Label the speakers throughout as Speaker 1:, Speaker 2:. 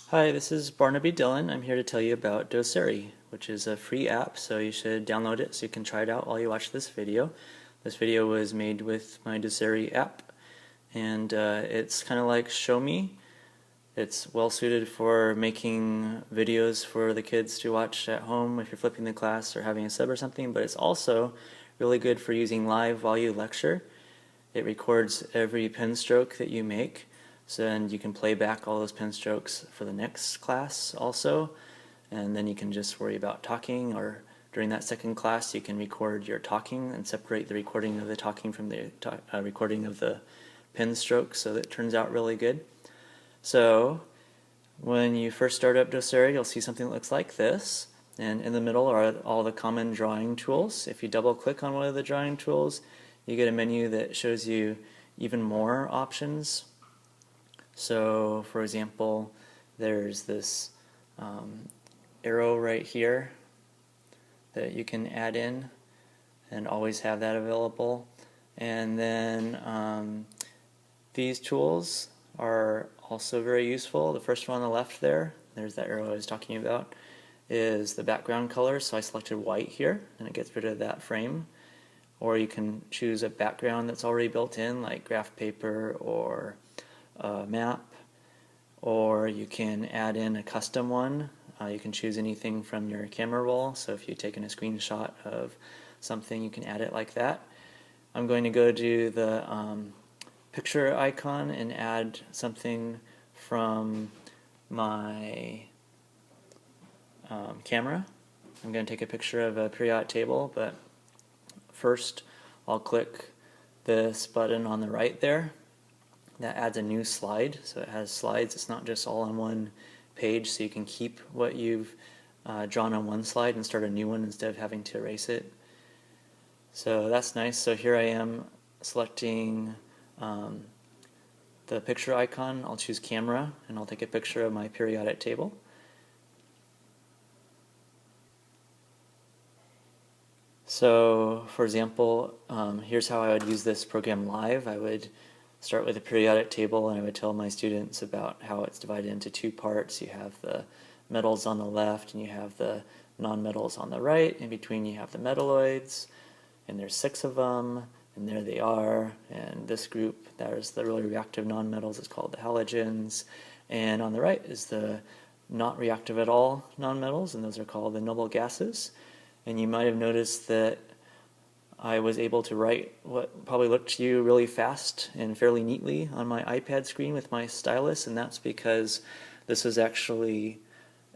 Speaker 1: Hi, this is Barnaby Dillon. I'm here to tell you about Doceri, which is a free app, so you should download it so you can try it out while you watch this video. This video was made with my Doceri app, and it's kind of like Show Me. It's well suited for making videos for the kids to watch at home if you're flipping the class or having a sub or something, but it's also really good for using live while you lecture. It records every pen stroke that you make, so then you can play back all those pen strokes for the next class also, and then you can just worry about talking, or during that second class you can record your talking and separate the recording of the talking from the recording of the pen strokes, so that it turns out really good. So when you first start up Doceri, you'll see something that looks like this, and in the middle are all the common drawing tools. If you double click on one of the drawing tools, you get a menu that shows you even more options. So for example, there's this arrow right here that you can add in and always have that available. And then these tools are also very useful. The first one on the left there's that arrow I was talking about, is the background color. So I selected white here and it gets rid of that frame. Or you can choose a background that's already built in, like graph paper or a map, or you can add in a custom one. You can choose anything from your camera roll, so if you've taken a screenshot of something, you can add it like that. I'm going to go to the picture icon and add something from my camera. I'm going to take a picture of a periodic table, but first I'll click this button on the right there. That adds a new slide, so it has slides. It's not just all on one page, so you can keep what you've drawn on one slide and start a new one instead of having to erase it. So that's nice. So here I am selecting the picture icon. I'll choose camera and I'll take a picture of my periodic table. So for example, here's how I would use this program live. I would start with a periodic table and I would tell my students about how it's divided into two parts. You have the metals on the left and you have the nonmetals on the right. In between you have the metalloids, and there's 6 of them, and there they are. And this group, there's the really reactive nonmetals, is called the halogens. And on the right is the not reactive at all nonmetals, and those are called the noble gases. And you might have noticed that I was able to write what probably looked to you really fast and fairly neatly on my iPad screen with my stylus, and that's because this is actually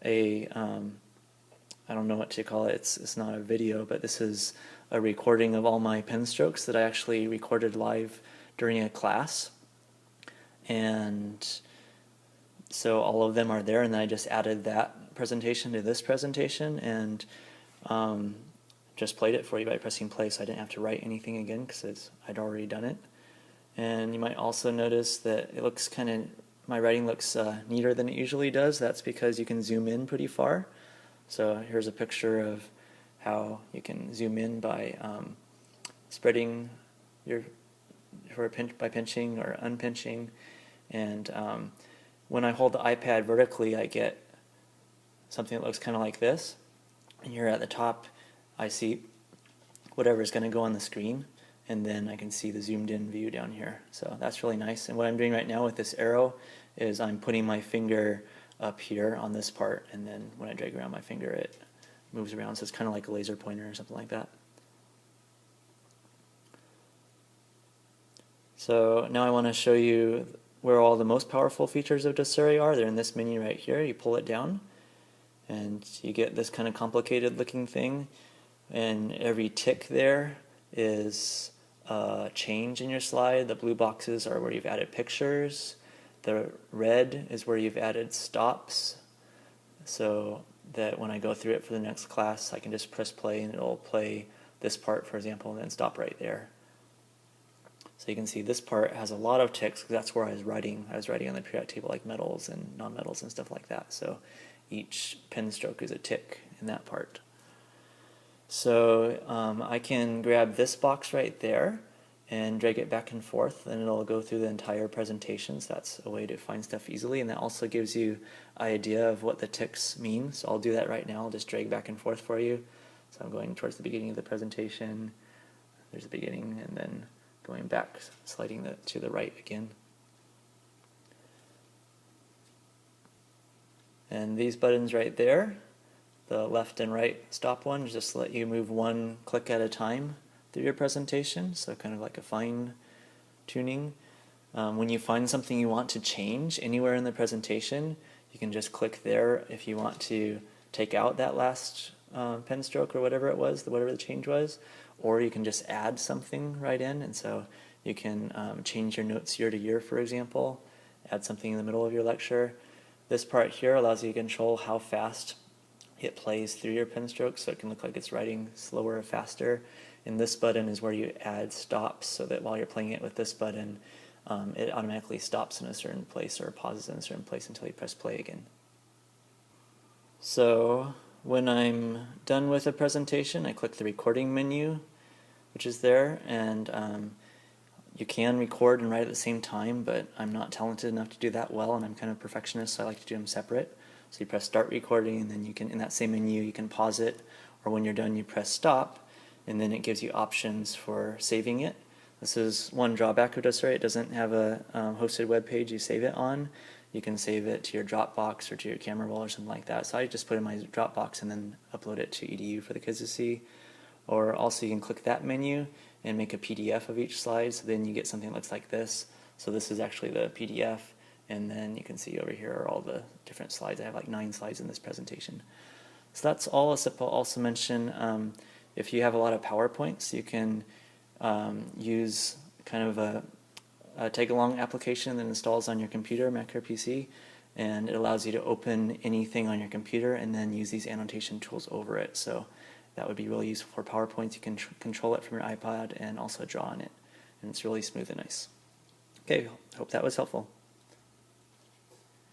Speaker 1: a, I don't know what to call it, it's not a video, but this is a recording of all my pen strokes that I actually recorded live during a class. And so all of them are there, and then I just added that presentation to this presentation, and just played it for you by pressing play, so I didn't have to write anything again because I'd already done it. And you might also notice that it looks my writing looks neater than it usually does. That's because you can zoom in pretty far. So here's a picture of how you can zoom in by spreading by pinching or unpinching. And when I hold the iPad vertically, I get something that looks kind of like this. And here at the top, I see whatever is going to go on the screen, and then I can see the zoomed in view down here. So that's really nice. And what I'm doing right now with this arrow is I'm putting my finger up here on this part, and then when I drag around my finger it moves around, so it's kind of like a laser pointer or something like that. So now I want to show you where all the most powerful features of Doceri are. They're in this menu right here. You pull it down and you get this kind of complicated looking thing. And every tick there is a change in your slide. The blue boxes are where you've added pictures. The red is where you've added stops, so that when I go through it for the next class, I can just press play and it'll play this part, for example, and then stop right there. So you can see this part has a lot of ticks because that's where I was writing. I was writing on the periodic table like metals and nonmetals and stuff like that. So each pen stroke is a tick in that part. So I can grab this box right there, and drag it back and forth, and it'll go through the entire presentation. So that's a way to find stuff easily, and that also gives you an idea of what the ticks mean. So I'll do that right now. I'll just drag back and forth for you. So I'm going towards the beginning of the presentation. There's the beginning, and then going back, sliding to the right again. And these buttons right there, the left and right stop ones, just let you move one click at a time through your presentation, so kind of like a fine tuning. When you find something you want to change anywhere in the presentation, you can just click there if you want to take out that last pen stroke or whatever it was, whatever the change was, or you can just add something right in. And so you can change your notes year to year, for example, add something in the middle of your lecture. This part here allows you to control how fast it plays through your pen strokes, so it can look like it's writing slower or faster. And this button is where you add stops, so that while you're playing it with this button, it automatically stops in a certain place or pauses in a certain place until you press play again. So when I'm done with a presentation, I click the recording menu, which is there, and you can record and write at the same time, but I'm not talented enough to do that well, and I'm kind of a perfectionist, so I like to do them separate. So you press start recording, and then you can, in that same menu, you can pause it, or when you're done you press stop, and then it gives you options for saving it. This is one drawback of Doceri. It doesn't have a hosted web page you save it on. You can save it to your Dropbox or to your camera roll or something like that. So I just put it in my Dropbox and then upload it to EDU for the kids to see. Or also you can click that menu and make a PDF of each slide, so then you get something that looks like this. So this is actually the PDF, and then you can see over here are all the different slides. I have like 9 slides in this presentation. So that's all. I'll also mention if you have a lot of PowerPoints, you can use kind of a tag-along application that installs on your computer, Mac or PC, and it allows you to open anything on your computer and then use these annotation tools over it. So that would be really useful for PowerPoints. You can control it from your iPad and also draw on it, and it's really smooth and nice. Okay, hope that was helpful.